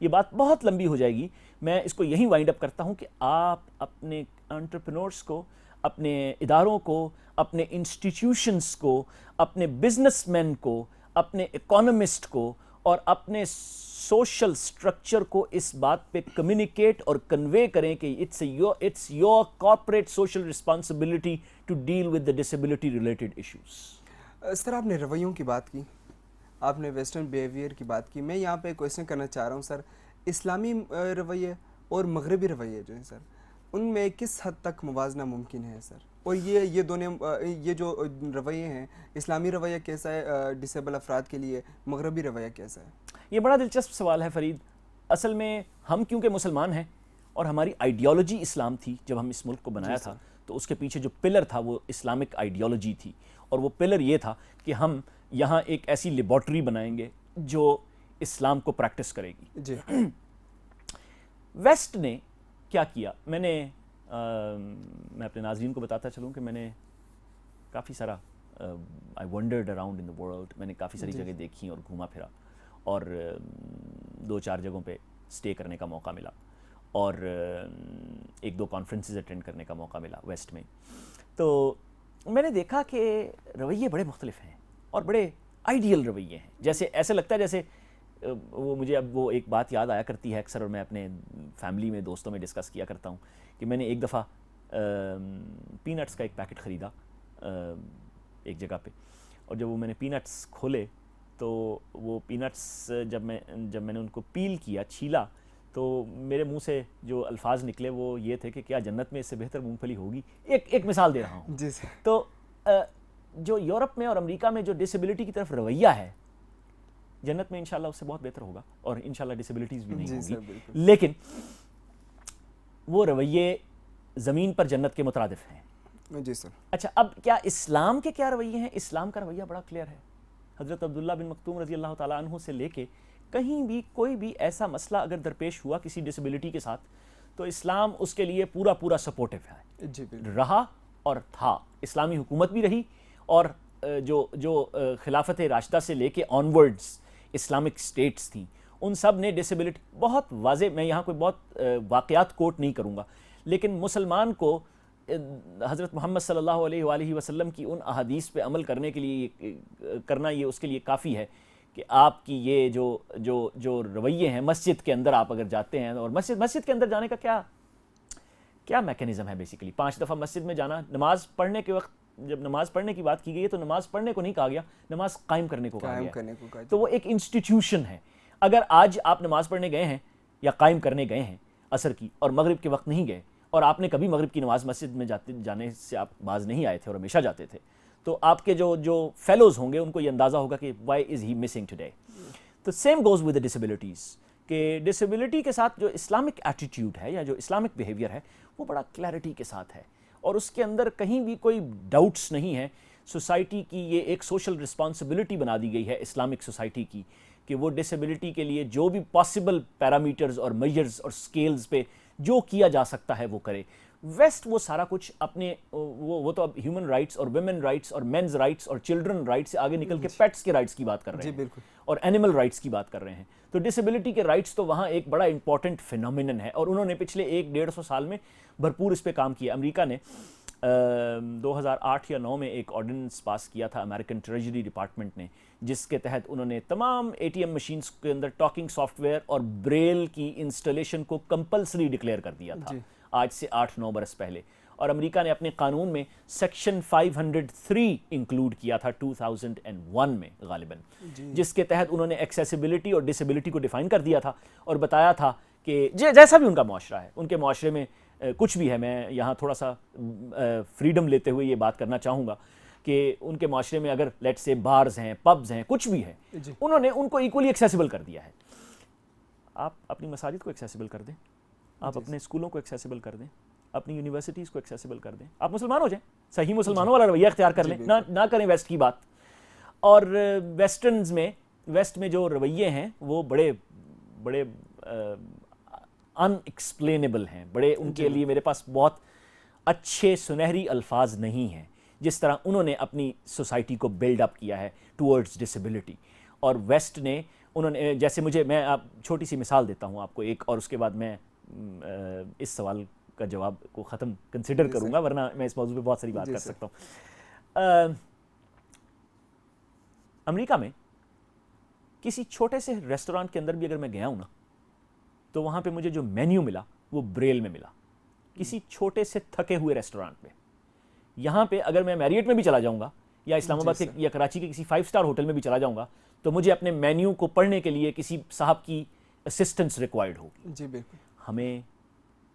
یہ بات بہت لمبی ہو جائے گی، میں اس کو یہیں وائنڈ اپ کرتا ہوں کہ آپ اپنے انٹرپرینورس کو، اپنے اداروں کو، اپنے انسٹیٹیوشنس کو، اپنے بزنس مین کو، اپنے اکانومسٹ کو اور اپنے سوشل سٹرکچر کو اس بات پہ کمیونیکیٹ اور کنوے کریں کہ it's your corporate social responsibility to deal with the disability related issues. Sir آپ نے رویوں کی بات کی، آپ نے ویسٹرن بیہیویئر کی بات کی. میں یہاں پہ کویشچن کرنا چاہ رہا ہوں سر، اسلامی رویے اور مغربی رویے جو ہیں سر، ان میں کس حد تک موازنہ ممکن ہے سر؟ اور یہ دونوں یہ جو رویے ہیں، اسلامی رویہ کیسا ہے ڈسیبل افراد کے لیے، مغربی رویہ کیسا ہے؟ یہ بڑا دلچسپ سوال ہے فرید. اصل میں ہم کیونکہ مسلمان ہیں اور ہماری آئیڈیالوجی اسلام تھی، جب ہم اس ملک کو بنایا تھا تو اس کے پیچھے جو پلر تھا وہ اسلامک آئیڈیالوجی تھی، اور وہ پلر یہ تھا کہ ہم یہاں ایک ایسی لیبارٹری بنائیں گے جو اسلام کو پریکٹس کرے گی. جی ویسٹ نے کیا کیا؟ میں اپنے ناظرین کو بتاتا چلوں کہ میں نے کافی سارا I wondered around in the world, میں نے کافی ساری جگہ دیکھی اور گھوما پھرا، اور 2-4 جگہوں پہ اسٹے کرنے کا موقع ملا، اور 1-2 کانفرنسز اٹینڈ کرنے کا موقع ملا ویسٹ میں. تو میں نے دیکھا کہ رویے بڑے مختلف ہیں اور بڑے آئیڈیل رویے ہیں. جیسے ایسے لگتا ہے جیسے مجھے اب وہ ایک بات یاد آیا کرتی ہے اکثر، اور میں اپنے فیملی میں، دوستوں میں ڈسکس کیا کرتا ہوں کہ میں نے ایک دفعہ پی نٹس کا ایک پیکٹ خریدا ایک جگہ پہ، اور جب وہ میں نے پی نٹس کھولے تو وہ پی نٹس جب میں نے ان کو پیل کیا، چھیلا، تو میرے منہ سے جو الفاظ نکلے وہ یہ تھے کہ کیا جنت میں اس سے بہتر مونگ پھلی ہوگی. ایک مثال دے رہا ہوں. جی سر. تو جو یورپ میں اور امریکہ میں جو ڈسیبلٹی کی طرف رویہ ہے، جنت میں انشاءاللہ اس سے بہت بہتر ہوگا، اور انشاءاللہ ڈسیبلٹیز بھی نہیں ہوگی. لیکن وہ رویے زمین پر جنت کے مترادف ہیں. جی سر. اچھا اب کیا اسلام کے کیا رویے ہیں؟ اسلام کا رویہ بڑا کلیئر ہے. حضرت عبداللہ بن مکتوم رضی اللہ تعالیٰ عنہ سے لے کے کہیں بھی کوئی بھی ایسا مسئلہ اگر درپیش ہوا کسی ڈسیبلٹی کے ساتھ تو اسلام اس کے لیے پورا سپورٹیو ہے. جی رہا اور تھا. اسلامی حکومت بھی رہی، اور جو خلافت راشدہ سے لے کے آنورڈز اسلامک سٹیٹس تھیں ان سب نے ڈسیبلٹی بہت واضح، میں یہاں کوئی بہت واقعات کوٹ نہیں کروں گا، لیکن مسلمان کو حضرت محمد صلی اللہ علیہ وآلہ وسلم کی ان احادیث پہ عمل کرنے کے لیے کرنا یہ اس کے لیے کافی ہے کہ آپ کی یہ جو رویے ہیں، مسجد کے اندر آپ اگر جاتے ہیں، اور مسجد کے اندر جانے کا کیا میکینزم ہے بیسیکلی 5 دفعہ مسجد میں جانا. نماز پڑھنے کے وقت جب نماز پڑھنے کی بات کی گئی ہے تو نماز پڑھنے کو نہیں کہا گیا، نماز قائم کرنے کو کہا گیا. تو وہ ایک انسٹیٹیوشن ہے. اگر آج آپ نماز پڑھنے گئے ہیں یا قائم کرنے گئے ہیں عصر کی، اور مغرب کے وقت نہیں گئے، اور آپ نے کبھی مغرب کی نماز مسجد میں جانے سے آپ باز نہیں آئے تھے اور ہمیشہ جاتے تھے، تو آپ کے جو فیلوز ہوں گے ان کو یہ اندازہ ہوگا کہ وائی از ہی مسنگ ٹوڈے. تو same goes with the disabilities, کہ ڈسیبلٹی کے ساتھ جو اسلامک ایٹیٹیوڈ ہے یا جو اسلامک بیہیویئر ہے وہ بڑا کلیئرٹی کے ساتھ ہے، اور اس کے اندر کہیں بھی کوئی ڈاؤٹس نہیں ہے. سوسائٹی کی یہ ایک سوشل رسپانسبلٹی بنا دی گئی ہے اسلامک سوسائٹی کی کہ وہ ڈسیبلٹی کے لیے جو بھی پاسبل پیرامیٹرز اور میجرز اور سکیلز پہ جو کیا جا سکتا ہے وہ کرے. ویسٹ وہ سارا کچھ اپنے وہ تو اب ہیومن رائٹس اور ویمن رائٹس اور مینز رائٹس اور چلڈرن رائٹس سے آگے نکل کے پیٹس کے رائٹس کی بات کر رہے ہیں اور اینیمل رائٹس کی بات کر رہے ہیں. تو ڈسیبلٹی کے رائٹس تو وہاں ایک بڑا امپورٹنٹ فینومینن ہے اور انہوں نے پچھلے 1-150 سال میں بھرپور اس پہ کام کیا. امریکہ نے 2008 یا 2009 میں ایک آرڈیننس پاس کیا تھا امریکن ٹریجری ڈپارٹمنٹ نے, جس کے تحت انہوں نے تمام ATM مشینز کے اندر ٹاکنگ سافٹ ویئر اور بریل کی انسٹالیشن کو کمپلسری ڈکلیئر کر دیا تھا آج سے 8-9 برس پہلے. اور امریکہ نے اپنے قانون میں سیکشن 503 انکلوڈ کیا تھا 2001 میں غالباً, جس کے تحت انہوں نے ایکسیسیبلٹی اور ڈسیبلٹی کو ڈیفائن کر دیا تھا اور بتایا تھا کہ جیسا بھی ان کا معاشرہ ہے, ان کے معاشرے میں کچھ بھی ہے. میں یہاں تھوڑا سا فریڈم لیتے ہوئے یہ بات کرنا چاہوں گا کہ ان کے معاشرے میں اگر لیٹ سے بارز ہیں, پبز ہیں, کچھ بھی ہے, انہوں نے ان کو ایکولی ایکسیسیبل کر دیا ہے. آپ اپنی مساجد کو ایکسیسیبل کر دیں, آپ اپنے اسکولوں کو ایکسیسیبل کر دیں, اپنی یونیورسٹیز کو ایکسیسیبل کر دیں, آپ مسلمان ہو جائیں, صحیح مسلمانوں والا رویہ اختیار کر لیں, نہ کریں ویسٹ کی بات. اور ویسٹ میں جو رویے ہیں وہ بڑے بڑے ان ایکسپلینیبل ہیں, بڑے ان کے لیے میرے پاس بہت اچھے سنہری الفاظ نہیں ہیں جس طرح انہوں نے اپنی سوسائٹی کو بلڈ اپ کیا ہے ٹورڈز ڈسیبلٹی. اور ویسٹ نے انہوں نے جیسے میں آپ چھوٹی سی مثال دیتا ہوں آپ کو ایک, اور اس کے بعد میں اس سوال کا جواب کو ختم کنسیڈر کروں گا, ورنہ میں اس موضوع پہ بہت ساری بات کر سکتا ہوں. امریکہ میں کسی چھوٹے سے ریسٹورانٹ کے اندر بھی اگر میں گیا ہوں نا, تو وہاں پہ مجھے جو مینیو ملا وہ بریل میں ملا, کسی چھوٹے سے تھکے ہوئے ریسٹورانٹ میں. یہاں پہ اگر میں میریٹ میں بھی چلا جاؤں گا یا اسلام آباد کے یا کراچی کے کسی 5 اسٹار ہوٹل میں بھی چلا جاؤں گا, تو مجھے اپنے مینیو کو پڑھنے کے لیے کسی صاحب کی اسسٹنس ریکوائرڈ ہوگی. جی بالکل. ہمیں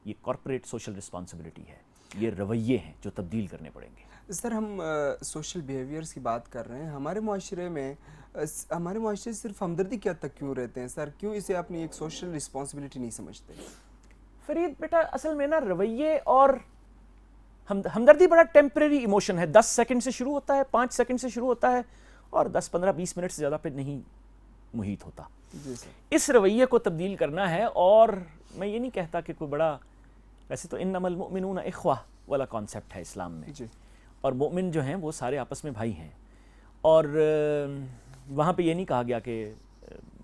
یہ کارپوریٹ سوشل رسپانسبلٹی ہے, یہ رویے ہیں جو تبدیل کرنے پڑیں گے. سر ہم سوشل بیہیویئرس کی بات کر رہے ہیں. ہمارے معاشرے صرف ہمدردی کیا تک کیوں رہتے ہیں سر, کیوں اسے اپنی ایک سوشل رسپانسبلٹی نہیں سمجھتے؟ فرید بیٹا, اصل میں نا رویے اور ہمدردی بڑا ٹیمپریری ایموشن ہے. 10 سیکنڈ سے شروع ہوتا ہے, 5 سیکنڈ سے شروع ہوتا ہے اور 10-15-20 منٹ سے زیادہ پہ نہیں محیط ہوتا. اس رویے کو تبدیل کرنا ہے, اور میں یہ نہیں کہتا کہ کوئی بڑا, ویسے تو انما المؤمنون اخوہ والا کانسیپٹ ہے اسلام میں, اور مومن جو ہیں وہ سارے آپس میں بھائی ہیں, اور وہاں پہ یہ نہیں کہا گیا کہ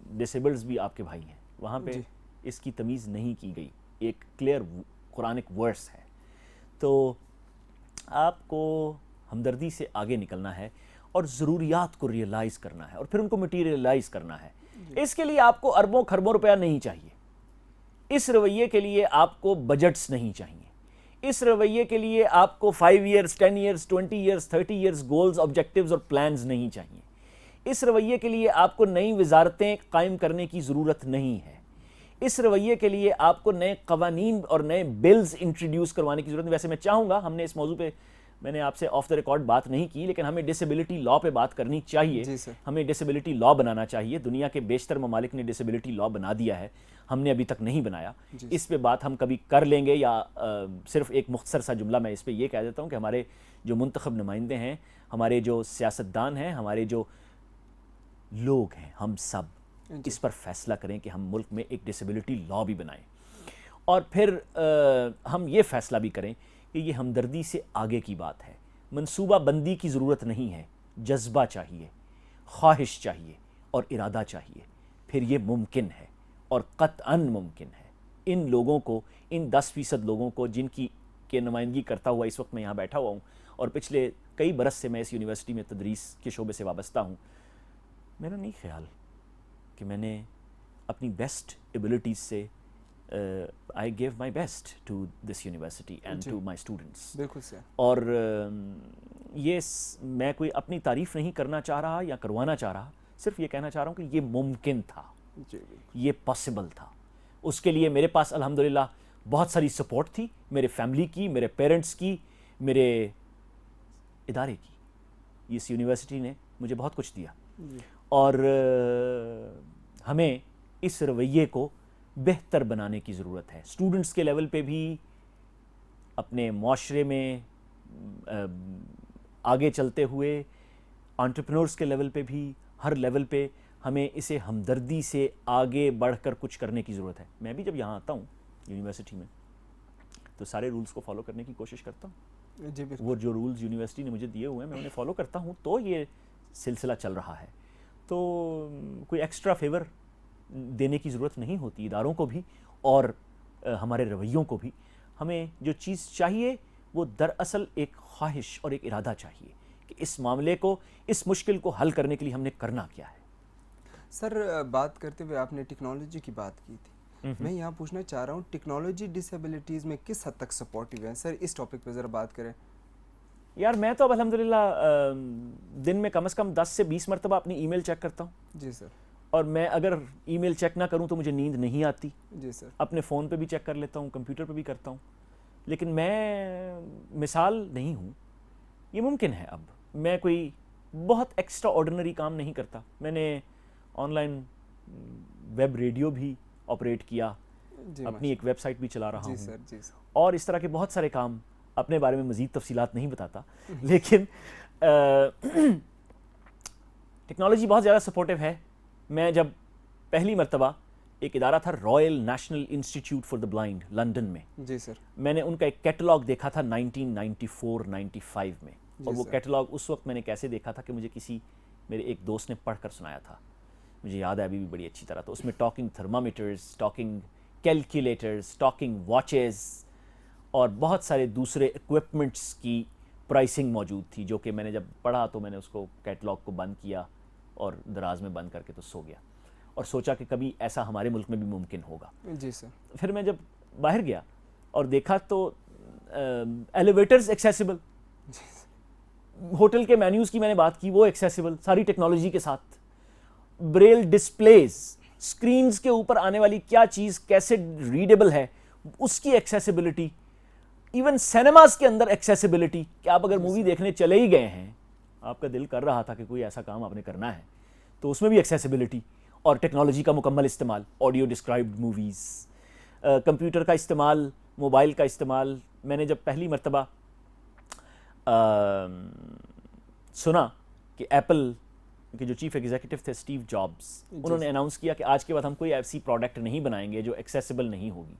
ڈسیبلڈز بھی آپ کے بھائی ہیں, وہاں پہ اس کی تمیز نہیں کی گئی. ایک کلیئر قرآنک ورس ہے. تو آپ کو ہمدردی سے آگے نکلنا ہے اور ضروریات کو ریئلائز کرنا ہے اور پھر ان کو مٹیریلائز کرنا ہے. اس کے لیے آپ کو اربوں خربوں روپیہ نہیں چاہیے, اس رویے کے لیے آپ کو بجٹس نہیں چاہیے, اس رویے کے لیے آپ کو 5 years 10 years 20 years 30 years goals objectives اور پلانز نہیں چاہیے. اس رویے کے لیے آپ کو نئی وزارتیں قائم کرنے کی ضرورت نہیں ہے. اس رویے کے لیے آپ کو نئے قوانین اور نئے بلز انٹروڈیوس کروانے کی ضرورت نہیں. ویسے میں چاہوں گا, ہم نے اس موضوع پہ میں نے آپ سے آف دا ریکارڈ بات نہیں کی, لیکن ہمیں ڈسیبلٹی لا پہ بات کرنی چاہیے. ہمیں ڈسیبلٹی لا بنانا چاہیے. دنیا کے بیشتر ممالک نے ڈسیبلٹی لا بنا دیا ہے, ہم نے ابھی تک نہیں بنایا. اس پہ بات ہم کبھی کر لیں گے, یا صرف ایک مختصر سا جملہ میں اس پہ یہ کہہ دیتا ہوں کہ ہمارے جو منتخب نمائندے ہیں, ہمارے جو سیاستدان ہیں, ہمارے جو لوگ ہیں, ہم سب اس پر فیصلہ کریں کہ ہم ملک میں ایک ڈسیبلٹی لا بھی بنائیں, اور پھر ہم یہ فیصلہ بھی کریں کہ یہ ہمدردی سے آگے کی بات ہے. منصوبہ بندی کی ضرورت نہیں ہے, جذبہ چاہیے, خواہش چاہیے اور ارادہ چاہیے, پھر یہ ممکن ہے اور قطعاً ممکن ہے. ان لوگوں کو, ان 10% لوگوں کو جن کی نمائندگی کرتا ہوا اس وقت میں یہاں بیٹھا ہوا ہوں, اور پچھلے کئی برس سے میں اس یونیورسٹی میں تدریس کے شعبے سے وابستہ ہوں, میرا نہیں خیال کہ میں نے اپنی بیسٹ ایبلٹیز سے I gave my best to this university and to my students. بالکل سر. اور یہ میں کوئی اپنی تعریف نہیں کرنا چاہ رہا یا کروانا چاہ رہا, صرف یہ کہنا چاہ رہا ہوں کہ یہ ممکن تھا, یہ پاسبل تھا. اس کے لیے میرے پاس الحمدللہ بہت ساری سپورٹ تھی, میرے فیملی کی, میرے پیرنٹس کی, میرے ادارے کی. اس یونیورسٹی نے مجھے بہت کچھ دیا, اور ہمیں اس رویے کو بہتر بنانے کی ضرورت ہے. اسٹوڈنٹس کے لیول پہ بھی, اپنے معاشرے میں آگے چلتے ہوئے, انٹرپرینورز کے لیول پہ بھی, ہر لیول پہ ہمیں اسے ہمدردی سے آگے بڑھ کر کچھ کرنے کی ضرورت ہے. میں بھی جب یہاں آتا ہوں یونیورسٹی میں, تو سارے رولز کو فالو کرنے کی کوشش کرتا ہوں. جی بالکل. وہ جو رولز یونیورسٹی نے مجھے دیے ہوئے ہیں میں انہیں فالو کرتا ہوں, تو یہ سلسلہ چل رہا ہے. تو کوئی ایکسٹرا فیور دینے کی ضرورت نہیں ہوتی اداروں کو بھی اور ہمارے رویوں کو بھی. ہمیں جو چیز چاہیے وہ دراصل ایک خواہش اور ایک ارادہ چاہیے کہ اس معاملے کو, اس مشکل کو حل کرنے کے لیے ہم نے کرنا کیا ہے. سر بات کرتے ہوئے آپ نے ٹیکنالوجی کی بات کی تھی, میں یہاں پوچھنا چاہ رہا ہوں ٹیکنالوجی ڈسیبلٹیز میں کس حد تک سپورٹیو ہے؟ سر اس ٹاپک پہ ذرا بات کریں. یار میں تو اب الحمدللہ دن میں کم از کم 10 سے 20 مرتبہ اپنی ای میل چیک کرتا ہوں. جی سر. اور میں اگر ای میل چیک نہ کروں تو مجھے نیند نہیں آتی. جی سر. اپنے فون پہ بھی چیک کر لیتا ہوں, کمپیوٹر پہ بھی کرتا ہوں. لیکن میں مثال نہیں ہوں, یہ ممکن ہے. اب میں کوئی بہت ایکسٹرا آرڈینری کام نہیں کرتا. میں نے آن لائن ویب ریڈیو بھی آپریٹ کیا, اپنی ایک ویب سائٹ بھی چلا رہا ہوں. جی سر. جی سر. اور اس طرح کے بہت سارے کام, اپنے بارے میں مزید تفصیلات نہیں بتاتا, لیکن ٹیکنالوجی بہت زیادہ سپورٹیو ہے. میں جب پہلی مرتبہ ایک ادارہ تھا Royal national institute for the blind London میں, جی سر, میں نے ان کا ایک کیٹلاگ دیکھا تھا 1994-95 میں. اور وہ کیٹلاگ اس وقت میں نے کیسے دیکھا تھا کہ مجھے کسی میرے ایک دوست نے پڑھ کر سنایا تھا, مجھے یاد ہے ابھی بھی بڑی اچھی طرح. تو اس میں talking thermometers, talking calculators, talking watches اور بہت سارے دوسرے ایکوپمنٹس کی پرائسنگ موجود تھی, جو کہ میں نے جب پڑھا تو میں نے اس کو کیٹلاگ کو بند کیا اور دراز میں بند کر کے تو سو گیا, اور سوچا کہ کبھی ایسا ہمارے ملک میں بھی ممکن ہوگا. جی سر. پھر میں جب باہر گیا اور دیکھا تو ایلیویٹرز ایکسیسیبل, ہوٹل کے مینیوز کی میں نے بات کی, وہ ایکسیسیبل ساری ٹیکنالوجی کے ساتھ. بریل ڈسپلیز, اسکرینز کے اوپر آنے والی کیا چیز کیسے ریڈیبل ہے اس کی ایکسیسیبلٹی. ایون سینماز کے اندر ایکسیسیبلٹی, کہ آپ اگر مووی دیکھنے چلے ہی گئے ہیں, آپ کا دل کر رہا تھا کہ کوئی ایسا کام آپ نے کرنا ہے, تو اس میں بھی ایکسیسیبلٹی اور ٹیکنالوجی کا مکمل استعمال. آڈیو ڈسکرائبڈ موویز, کمپیوٹر کا استعمال, موبائل کا استعمال. میں نے جب پہلی مرتبہ سنا کہ ایپل کے جو چیف ایگزیکٹو تھے اسٹیو جابس, انہوں نے اناؤنس کیا کہ آج کے بعد ہم کوئی ایسی پروڈکٹ نہیں بنائیں گے جو ایکسیسیبل نہیں ہوگی,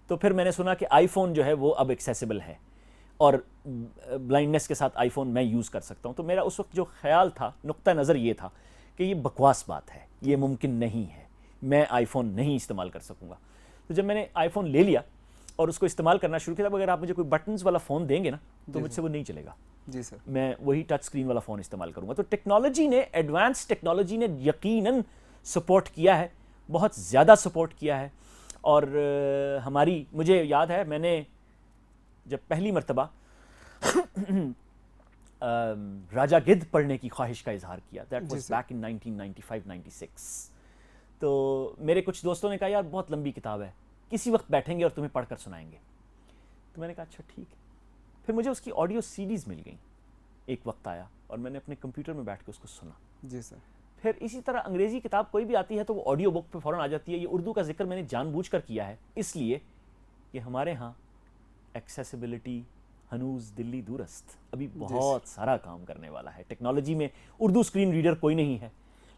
تو پھر میں نے سنا کہ آئی فون جو ہے وہ اب ایکسیسیبل ہے اور بلائنڈنس کے ساتھ آئی فون میں یوز کر سکتا ہوں. تو میرا اس وقت جو خیال تھا, نقطہ نظر یہ تھا کہ یہ بکواس بات ہے, یہ ممکن نہیں ہے, میں آئی فون نہیں استعمال کر سکوں گا. تو جب میں نے آئی فون لے لیا اور اس کو استعمال کرنا شروع کیا, اگر آپ مجھے کوئی بٹنز والا فون دیں گے نا تو مجھ سے وہ نہیں چلے گا. جی سر. میں وہی ٹچ اسکرین والا فون استعمال کروں گا. تو ٹیکنالوجی نے, ایڈوانس ٹیکنالوجی نے یقیناً سپورٹ کیا ہے, بہت زیادہ سپورٹ کیا ہے. اور ہماری, مجھے یاد ہے میں نے جب پہلی مرتبہ راجا گدھ پڑھنے کی خواہش کا اظہار کیا, دیٹ واز بیک ان 1995-96, تو میرے کچھ دوستوں نے کہا یار بہت لمبی کتاب ہے, کسی وقت بیٹھیں گے اور تمہیں پڑھ کر سنائیں گے. تو میں نے کہا اچھا ٹھیک ہے. پھر مجھے اس کی آڈیو سیڈیز مل گئیں. ایک وقت آیا اور میں نے اپنے کمپیوٹر میں بیٹھ کے اس کو سنا. جی سر. پھر اسی طرح انگریزی کتاب کوئی بھی آتی ہے تو وہ آڈیو بک پہ فوراً آ جاتی ہے. یہ اردو کا ذکر میں نے جان بوجھ کر کیا ہے اس لیے کہ ہمارے ہاں ایکسیسیبلٹی ہنوز دلی دورست, ابھی بہت سارا کام کرنے والا ہے ٹیکنالوجی میں. اردو اسکرین ریڈر کوئی نہیں ہے,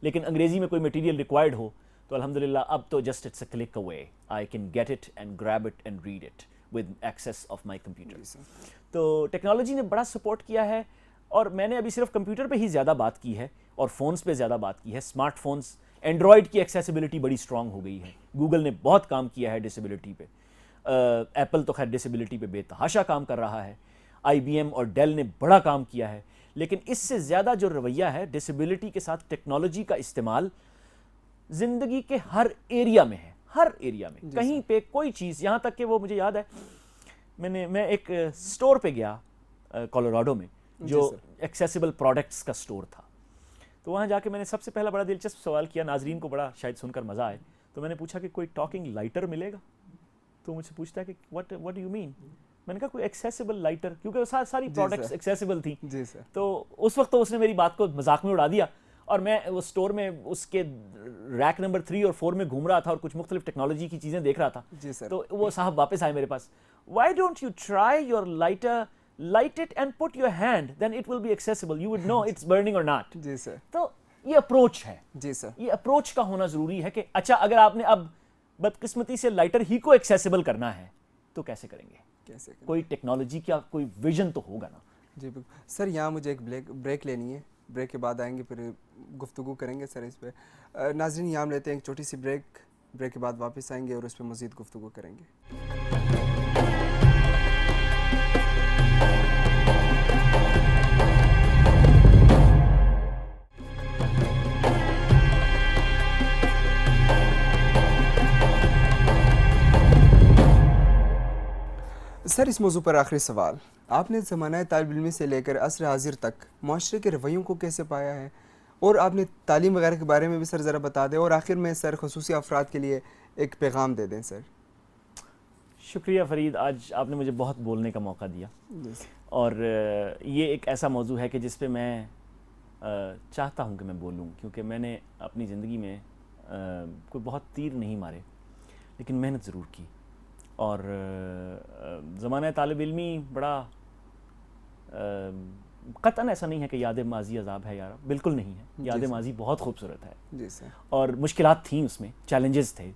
لیکن انگریزی میں کوئی مٹیریل ریکوائرڈ ہو تو الحمدللہ اب تو just it's a click away, I can get it and grab it and read it with access of my computer. تو ٹیکنالوجی نے بڑا سپورٹ کیا ہے. اور میں نے ابھی صرف کمپیوٹر پہ ہی زیادہ بات کی ہے اور فونز پہ زیادہ بات کی ہے. اسمارٹ فونز, اینڈرائڈ کی ایکسیسیبلٹی بڑی اسٹرانگ ہو گئی ہے. گوگل نے بہت کام کیا ہے ڈسیبلٹی پہ, ایپل تو خیر ڈسیبلٹی پہ بے تحاشا کام کر رہا ہے, آئی بی ایم اور ڈیل نے بڑا کام کیا ہے. لیکن اس سے زیادہ جو رویہ ہے ڈسیبلٹی کے ساتھ ٹیکنالوجی کا استعمال زندگی کے ہر ایریا میں ہے, ہر ایریا میں. کہیں پہ کوئی چیز, یہاں تک کہ وہ مجھے یاد ہے میں ایک اسٹور پہ گیا کولوراڈو میں جو ایکسیسیبل پروڈکٹس کا سٹور تھا. تو وہاں جا کے میں نے سب سے پہلا بڑا دلچسپ سوال کیا, ناظرین کو بڑا شاید سن کر مزہ آئے. تو میں نے پوچھا کہ کوئی ٹاکنگ لائٹر ملے گا؟ تو مجھ سے پوچھتا ہے کہ what do you mean. میں نے کہا کوئی ایکسیسیبل لائٹر, کیونکہ ساری پروڈکٹس ایکسیسیبل تھیں. تو اس وقت تو اس نے میری بات کو مذاق میں اڑا دیا اور میں وہ اسٹور میں اس کے ریک نمبر 3 اور 4 میں گھوم رہا تھا اور کچھ مختلف ٹیکنالوجی کی چیزیں دیکھ رہا تھا. تو وہ صاحب واپس آئے میرے پاس, why don't you try your lighter, light it and put your hand, then it will be accessible, you would know it's burning or not. G sir. تو یہ اپروچ ہے. جی سر. یہ اپروچ کا ہونا ضروری ہے کہ اچھا اگر آپ نے اب بدقسمتی سے لائٹر ہی کو ایکسیسیبل کرنا ہے تو کیسے کریں گے. کیسے کریں. کوئی ٹیکنالوجی کا کوئی ویژن تو ہوگا نا. جی بالکل سر. یہاں مجھے ایک بریک لینی ہے. بریک کے بعد آئیں گے پھر گفتگو کریں گے سر اس پہ. ناظرین یہاں ہم لیتے ہیں ایک چھوٹی سی بریک. بریک کے بعد واپس آئیں گے اور اس پہ مزید گفتگو کریں گے. سر اس موضوع پر آخری سوال. آپ نے زمانہ طالب علمی سے لے کر عصر حاضر تک معاشرے کے رویوں کو کیسے پایا ہے, اور آپ نے تعلیم وغیرہ کے بارے میں بھی سر ذرا بتا دیں, اور آخر میں سر خصوصی افراد کے لیے ایک پیغام دے دیں سر. شکریہ فرید, آج آپ نے مجھے بہت بولنے کا موقع دیا, اور یہ ایک ایسا موضوع ہے کہ جس پہ میں چاہتا ہوں کہ میں بولوں, کیونکہ میں نے اپنی زندگی میں کوئی بہت تیر نہیں مارے لیکن محنت ضرور کی. اور زمانہ طالب علمی بڑا قطعاً ایسا نہیں ہے کہ یاد ماضی عذاب ہے یار, بالکل نہیں ہے. یاد ماضی بہت خوبصورت ہے. جی سر. اور مشکلات تھیں اس میں, چیلنجز تھے,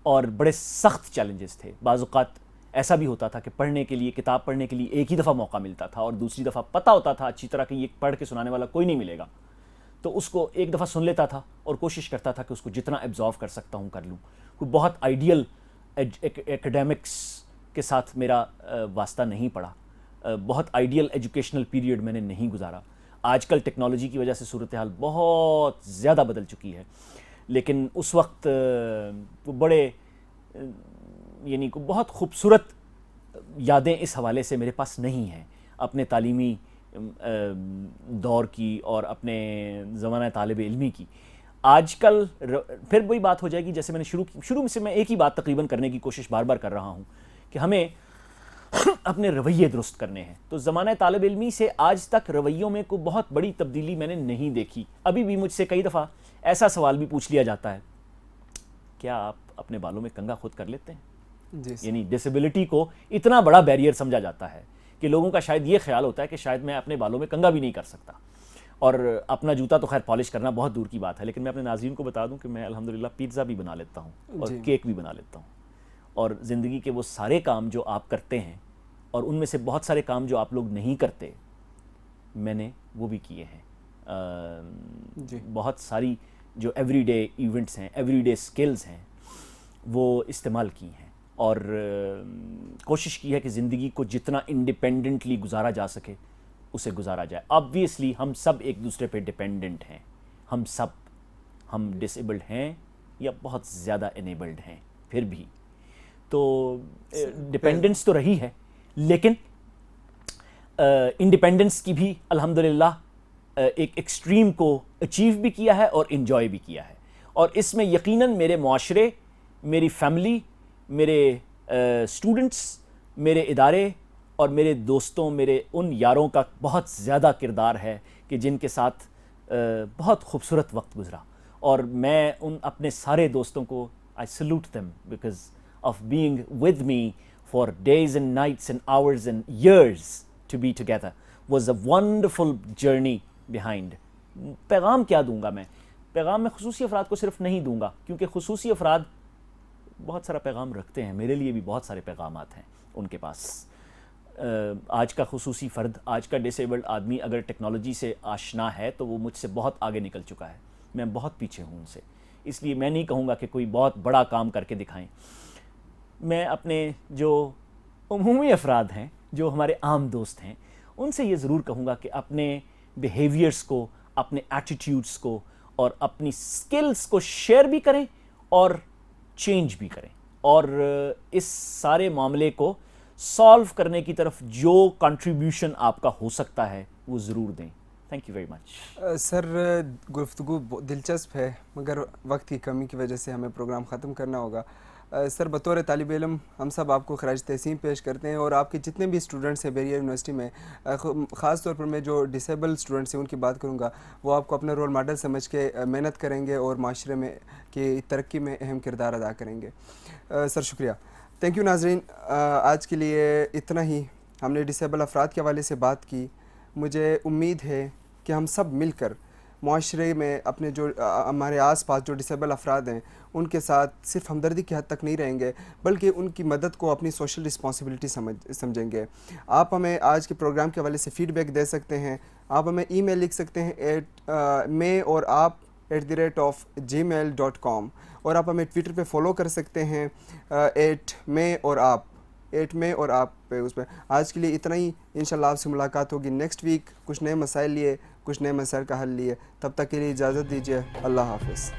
اور بڑے سخت چیلنجز تھے. بعض اوقات ایسا بھی ہوتا تھا کہ پڑھنے کے لیے, کتاب پڑھنے کے لیے ایک ہی دفعہ موقع ملتا تھا, اور دوسری دفعہ پتہ ہوتا تھا اچھی طرح کہ یہ پڑھ کے سنانے والا کوئی نہیں ملے گا, تو اس کو ایک دفعہ سن لیتا تھا اور کوشش کرتا تھا کہ اس کو جتنا ایبزارو کر سکتا ہوں کر لوں. کوئی بہت آئیڈیل ایکڈیمکس کے ساتھ میرا واسطہ نہیں پڑا, بہت آئیڈیل ایجوکیشنل پیریڈ میں نے نہیں گزارا. آج کل ٹیکنالوجی کی وجہ سے صورتحال بہت زیادہ بدل چکی ہے, لیکن اس وقت بڑے یعنی کو بہت خوبصورت یادیں اس حوالے سے میرے پاس نہیں ہیں اپنے تعلیمی دور کی اور اپنے زمانہ طالب علمی کی. آج کل پھر وہی بات ہو جائے گی جیسے میں نے شروع میں سے میں ایک ہی بات تقریباً کرنے کی کوشش بار بار کر رہا ہوں کہ ہمیں اپنے رویے درست کرنے ہیں. تو زمانہ طالب علمی سے آج تک رویوں میں کوئی بہت بڑی تبدیلی میں نے نہیں دیکھی. ابھی بھی مجھ سے کئی دفعہ ایسا سوال بھی پوچھ لیا جاتا ہے, کیا آپ اپنے بالوں میں کنگھا خود کر لیتے ہیں؟ یعنی ڈسیبلٹی کو اتنا بڑا بیریئر سمجھا جاتا ہے کہ لوگوں کا شاید یہ خیال ہوتا ہے کہ شاید میں اپنے بالوں میں کنگھا بھی نہیں کر سکتا. اور اپنا جوتا تو خیر پالش کرنا بہت دور کی بات ہے, لیکن میں اپنے ناظرین کو بتا دوں کہ میں الحمدللہ پیزا بھی بنا لیتا ہوں اور کیک بھی بنا لیتا ہوں. اور زندگی کے وہ سارے کام جو آپ کرتے ہیں, اور ان میں سے بہت سارے کام جو آپ لوگ نہیں کرتے, میں نے وہ بھی کیے ہیں. بہت ساری جو ایوری ڈے ایونٹس ہیں, ایوری ڈے سکلز ہیں, وہ استعمال کی ہیں, اور کوشش کی ہے کہ زندگی کو جتنا انڈیپینڈنٹلی گزارا جا سکے اسے گزارا جائے. آبویسلی ہم سب ایک دوسرے پہ ڈیپینڈنٹ ہیں, ہم ڈسیبلڈ ہیں یا بہت زیادہ انیبلڈ ہیں, پھر بھی تو ڈیپینڈنس تو رہی ہے, لیکن انڈیپینڈنس کی بھی الحمدللہ ایک ایکسٹریم کو اچیو بھی کیا ہے اور انجوائے بھی کیا ہے. اور اس میں یقیناً میرے معاشرے, میری فیملی, میرے اسٹوڈنٹس, میرے ادارے اور میرے دوستوں, میرے ان یاروں کا بہت زیادہ کردار ہے کہ جن کے ساتھ بہت خوبصورت وقت گزرا. اور میں ان اپنے سارے دوستوں کو I salute them because of being with me for days and nights and hours and years to be together was a wonderful journey behind. پیغام کیا دوں گا میں؟ پیغام میں خصوصی افراد کو صرف نہیں دوں گا, کیونکہ خصوصی افراد بہت سارا پیغام رکھتے ہیں, میرے لیے بھی بہت سارے پیغامات ہیں ان کے پاس. آج کا خصوصی فرد, آج کا ڈسیبلڈ آدمی اگر ٹیکنالوجی سے آشنا ہے تو وہ مجھ سے بہت آگے نکل چکا ہے, میں بہت پیچھے ہوں ان سے. اس لیے میں نہیں کہوں گا کہ کوئی بہت بڑا کام کر کے دکھائیں. میں اپنے جو عمومی افراد ہیں, جو ہمارے عام دوست ہیں, ان سے یہ ضرور کہوں گا کہ اپنے بیہیویئرس کو, اپنے ایٹیٹیوڈس کو اور اپنی سکلز کو شیئر بھی کریں اور چینج بھی کریں, اور اس سارے معاملے کو سالو کرنے کی طرف جو کنٹریبیوشن آپ کا ہو سکتا ہے وہ ضرور دیں. Thank you very much. Sir گفتگو دلچسپ ہے مگر وقت کی کمی کی وجہ سے ہمیں پروگرام ختم کرنا ہوگا. سر بطور طالب علم ہم سب آپ کو خراج تحسین پیش کرتے ہیں, اور آپ کے جتنے بھی اسٹوڈنٹس ہیں بیریئر یونیورسٹی میں, خاص طور پر میں جو ڈسیبل اسٹوڈنٹس ہیں ان کی بات کروں گا, وہ آپ کو اپنا رول ماڈل سمجھ کے محنت کریں گے اور معاشرے میں کی ترقی میں اہم کردار ادا کریں گے. سر شکریہ. تھینک یو ناظرین, آج کے لیے اتنا ہی. ہم نے ڈسیبل افراد کے حوالے سے بات کی. مجھے امید ہے کہ ہم سب مل کر معاشرے میں اپنے جو ہمارے آس پاس جو ڈسیبل افراد ہیں ان کے ساتھ صرف ہمدردی کی حد تک نہیں رہیں گے بلکہ ان کی مدد کو اپنی سوشل رسپانسبلٹی سمجھیں گے. آپ ہمیں آج کے پروگرام کے حوالے سے فیڈ بیک دے سکتے ہیں. آپ ہمیں ای میل لکھ سکتے ہیں may@gmail.com اور آپ ہمیں ٹویٹر پہ فالو کر سکتے ہیں @may اور آپ پہ اس پہ. آج کے لیے اتنا ہی. انشاءاللہ آپ سے ملاقات ہوگی نیکسٹ ویک کچھ نئے مسائل لیے, کچھ نئے مسائل کا حل لیے. تب تک کے لیے اجازت دیجیے. اللہ حافظ.